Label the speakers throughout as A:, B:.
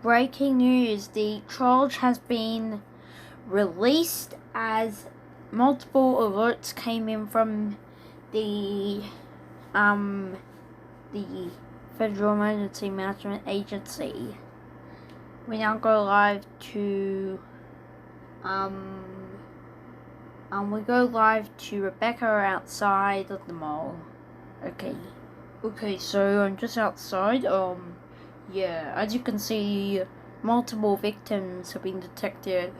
A: breaking news, the Trollge has been released as multiple alerts came in from the Federal Emergency Management Agency. We now go live to we go live to Rebecca outside of the mall. Okay, so I'm just outside. Yeah, as you can see, multiple victims have been detected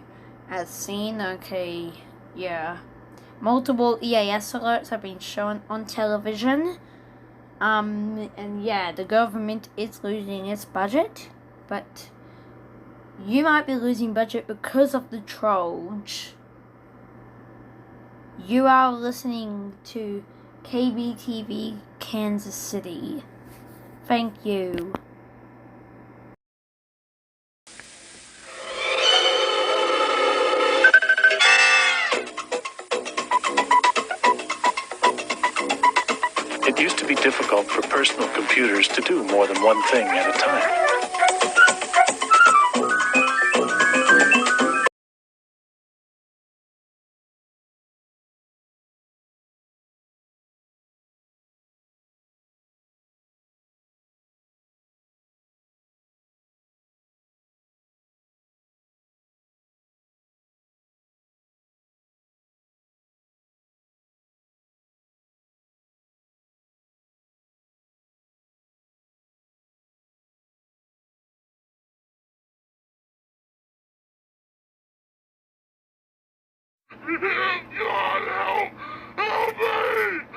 A: as seen. Okay, yeah. Multiple EAS alerts have been shown on television. And yeah, the government is losing its budget, but you might be losing budget because of the Trollge. You are listening to KBTV Kansas City. Thank you.
B: It used to be difficult for personal computers to do more than one thing at a time.
C: God, help! Help me!